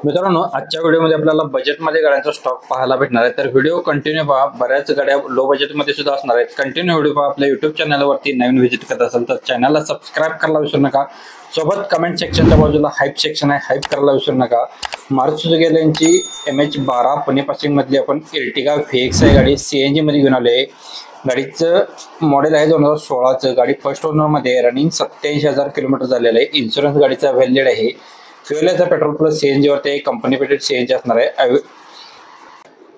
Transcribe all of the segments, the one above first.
मित्रांनो, आजच्या व्हिडिओमध्ये आपल्याला बजेटमध्ये गाड्यांचा स्टॉक पाहायला भेटणार आहे। तर व्हिडिओ कंटिन्यू पहा। बऱ्याच गाड्या लो बजेटमध्ये सुद्धा असणार आहेत। कंटिन्यू व्हिडिओ पहा। आपल्या YouTube चॅनलवरती नवीन व्हिजिट करत असाल तर चॅनलला सबस्क्राइब करायला विसरू नका। सोबत कमेंट सेक्शनच्या बाजूला हाईप सेक्शन आहे, हाईप करायला विसरू नका। मारुती सुझुकी यांची MH12 पुणे पासिंग मधली आपण Ertiga VX आहे गाडी CNG मध्ये घेऊन आले। गाडीचं मॉडेल आहे 2016चं। गाडी फर्स्ट ओनर मध्ये रनिंग 87,000 किलोमीटर झालेलं आहे। इन्शुरन्स गाडीचा व्हॅलिड आहे। फ्युएल याचा पेट्रोल प्लस CNG वरती कंपनी पेटेड CNG असणार आहे।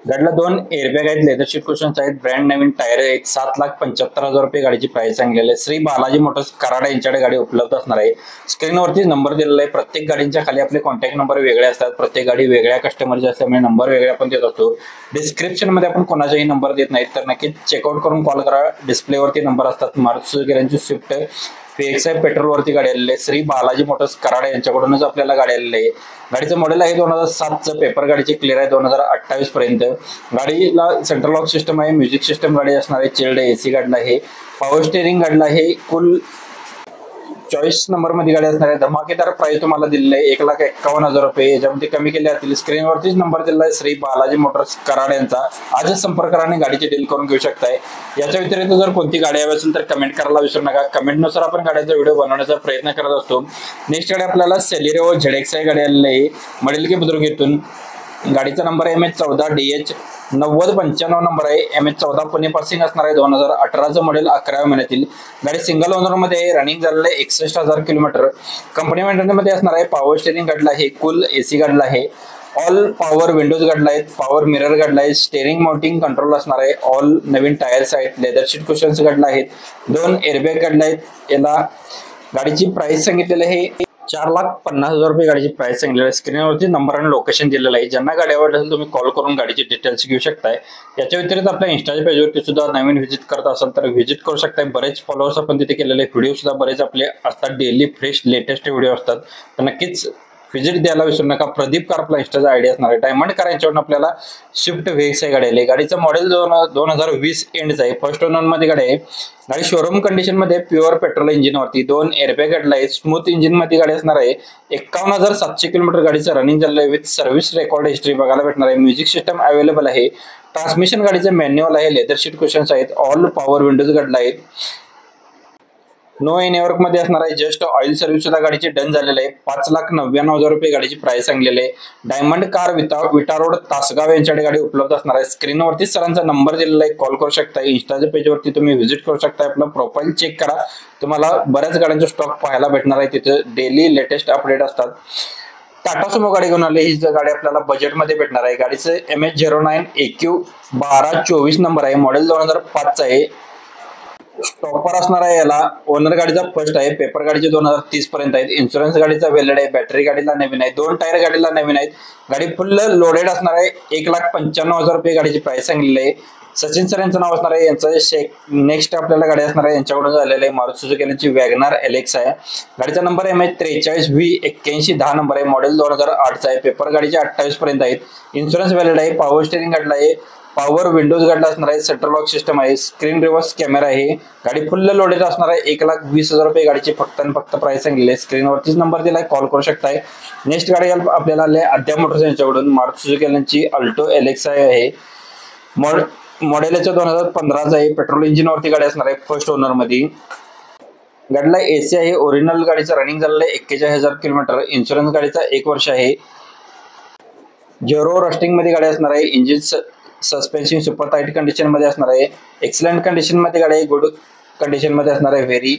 गाडीला 2 एअरबॅग आहेत, लेदर सीट कुशन्स आहेत, ब्रँड नवीन टायर आहेत। 7,75,000 रुपये गाडीची प्राइस सांगलेली आहे। श्री बालाजी मोटर्स कराड यांच्याकडे गाडी उपलब्ध असणार आहे। स्क्रीनवरती नंबर दिलेला आहे। प्रत्येक गाडींच्या खाली आपले कॉन्टॅक्ट नंबर वेगळे असतात। प्रत्येक गाडी वेगळ्या कस्टमरची असल्यामुळे नंबर वेगळे आपण देत असतो। डिस्क्रिप्शन मध्ये आपण कोणाचाही नंबर देत नाहीत, तर नक्कीच चेकआउट करून कॉल करा। डिस्प्लेवरती नंबर असतात। मारुती सुझुकी यांची स्विफ्ट VX पेट्रोल वरती गाडी आलेली आहे। श्री बालाजी मोटर्स कराड यांच्याकडूनच आपल्याला गाडी आलेली आहे। गाडीचं मॉडेल आहे 2007चं। पेपर गाडीची क्लिअर आहे 2028 पर्यंत। गाडीला सेंट्रल लॉक सिस्टम आहे, म्युझिक सिस्टम गाडी असणार आहे, चिल्ड AC गाडीला आहे, पॉवर स्टीअरिंग गाडीला आहे। कुल चॉईस नंबर मध्ये गाडी असणार आहे। धमाकेदार प्राइस तुम्हाला दिलेली आहे 1,51,000 रुपये। याच्यामध्ये कमी केले जातील। स्क्रीनवरतीच नंबर दिलेला आहे श्री बालाजी मोटर्स कराड यांचा। आजच संपर्क करा आणि गाडीची डील करून घेऊ शकताय। याच्या व्यतिरिक्त जर कोणती गाडी हवी असेल तर कमेंट करायला विसरू नका। कमेंटनुसार आपण गाड्यांचा व्हिडिओ बनवण्याचा प्रयत्न करत असतो। नेक्स्ट गाडी आपल्याला सेलेरिओ ZX गाडी आलेली आहे मॉडेल की बुद्रुक येथून। गाडीचा नंबर आहे MH14 DH 9095 नंबर आहे। MH14 पुणे पासिंग असणार आहे। 2018चं मॉडेल 11व्या महिन्यातील गाडी सिंगल ओनर मध्ये आहे। रनिंग झालेलं आहे 61,000 किलोमीटर। कंपनी मेंटेनन्स मध्ये असणार आहे। पॉवर स्टीअरिंग गाडीला आहे, कुल AC गाडीला आहे, ऑल पॉवर विंडोज गाडीला आहेत, पॉवर मिरर गाडीला आहे, स्टीअरिंग माउंटिंग कंट्रोल असणार आहे, ऑल नवीन टायर्स आहेत, लेदर सीट कुशन्स गाडीला आहेत, 2 एअरबॅग गाडीला आहेत। याला गाडीची प्राइस सांगितलेली आहे 4,50,000 रुपये गाडीची प्राइस सांगितलेली आहे। स्क्रीनवरती नंबर आणि लोकेशन दिलेलं आहे। ज्यांना गाडी आवडत असेल तुम्ही कॉल करून गाडीची डिटेल्स घेऊ शकताय। याच्या व्यतिरिक्त आपल्या इंस्टाच्या पेजवरती सुद्धा नवीन व्हिजिट करत असाल तर व्हिजिट करू शकताय। बरेच फॉलोअर्स आपण तिथे केलेले, व्हिडिओ सुद्धा बरेच आपले असतात, डेली फ्रेश लेटेस्ट व्हिडिओ असतात। तर नक्कीच व्हिजिट द्यायला विसरू नका। प्रदीप कार आपला इंस्टाचा आयडी असणार आहे। डायमंड कार यांच्यावरून आपल्याला स्विफ्ट VX गाडी आली। गाडीचं मॉडेल 2020 एंडचं आहे। फर्स्ट ओनर मध्ये गाडी आहे। गाडी शोरूम कंडिशन मध्ये प्युअर पेट्रोल इंजिन वरती 2 एअरबॅग गाडीला आहे। स्मूथ इंजिन मध्ये गाडी असणार आहे। 51,700 किलोमीटर गाडीचं रनिंग झालेलं आहे। विथ सर्व्हिस रेकॉर्ड हिस्ट्री बघायला भेटणार आहे। म्युझिक सिस्टम अवेलेबल आहे। ट्रान्समिशन गाडीचं मॅन्युअल आहे, लेदर सीट कुशन्स आहेत, ऑल पॉवर विंडोज गाडीला आहेत। नो इन वर्क मध्ये असणार आहे। जस्ट ऑइल सर्व्हिस सुद्धा गाडीची डन झालेलं आहे। 5,99,000 रुपये गाडीची प्राइस सांगलेली आहे। डायमंड कार विटा रोड तासगाव यांच्याकडे गाडी उपलब्ध असणार आहे। स्क्रीनवरती सरांचा नंबर दिलेला आहे, कॉल करू शकता। इंस्टाच्या पेजवरती तुम्ही व्हिजिट करू शकता। आपलं प्रोफाईल चेक करा, तुम्हाला बऱ्याच गाड्यांचा स्टॉक पाहायला भेटणार आहे। तिथे डेली लेटेस्ट अपडेट असतात। टाटा सुमो गाडी घेऊन आले। ही गाडी आपल्याला बजेटमध्ये भेटणार आहे। गाडीचं MH09 AQ 1224 नंबर आहे। मॉडेल 2005चं आहे। स्टॉपर असणार आहे। याला ओनर गाडीचा फर्स्ट आहे। पेपर गाडीचे 2030 पर्यंत आहेत। इन्शुरन्स गाडीचा व्हॅलिड आहे। बॅटरी गाडीला नवीन आहे। 2 टायर गाडीला नवीन आहेत। गाडी फुल लोडेड असणार आहे। 1,95,000 रुपये गाडीची प्राइस सांगितलेली आहे। सचिन सर यांचं नाव असणार आहे। यांचं नेक्स्ट आपल्याला गाडी असणार आहे यांच्याकडून झालेलं आहे। मारुती सुझुकी यांची वॅगनार LX आहे। गाडीचा नंबर MH43V8110 नंबर आहे। मॉडेल 2008चा आहे। पेपर गाडीचे 28 पर्यंत आहेत। इन्शुरन्स व्हॅलिड आहे। पॉवर स्टीअरिंग गाडीला आहे, पॉवर विंडोज गाडीला असणार आहे, सेंट्रल लॉक सिस्टम आहे, स्क्रीन रिव्हर्स कॅमेरा आहे। गाडी फुल लोडेड असणार आहे। 1,20,000 रुपये गाडीची फक्त आणि फक्त प्राइस सांगितली आहे। स्क्रीनवरतीच नंबर दिलाय, कॉल करू शकताय। नेक्स्ट गाडी आपल्याला आली आद्या मोटर्स यांच्याकडून। मारुती सुझुकी यांची अल्टो LX आहे। मॉडेल याचं 2015चं आहे। पेट्रोल इंजिन वरती गाडी असणार आहे। फर्स्ट ओनर मध्ये गाडीला AC आहे। ओरिजिनल गाडीचं रनिंग झालेलं आहे 41,000 किलोमीटर। इन्शुरन्स गाडीचा 1 वर्ष आहे। झिरो रस्टिंग मध्ये गाडी असणार आहे। Engine suspension super tight condition मध्ये असणार आहे। एक्सलंट कंडिशन मध्ये गाडी आहे। गुड कंडिशन मध्ये असणार आहे। व्हेरी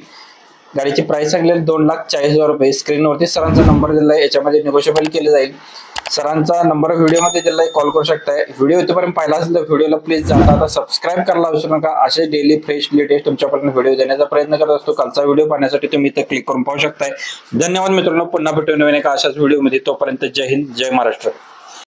गाडीची प्राइस सांगलेली 2,40,000 रुपये। स्क्रीनवरती सरांचा नंबर दिला आहे, याच्यामध्ये निगोशिएबल केले जाईल। सरांचा नंबर व्हिडिओमध्ये दिला आहे, कॉल करू शकताय। व्हिडिओ इथपर्यंत पाहिला असेल तर व्हिडिओला प्लीज आता सबस्क्राईब करायला विसरू नका। असे डेली फ्रेश लेटेस्ट तुमच्यापर्यंत व्हिडिओ देण्याचा प्रयत्न करत असतो। कालचा व्हिडिओ पाहण्यासाठी तुम्ही इथे क्लिक करून पाहू शकताय। धन्यवाद मित्रांनो, पुन्हा भेटू नवीन एका अशाच व्हिडिओमध्ये। तोपर्यंत जय हिंद, जय महाराष्ट्र।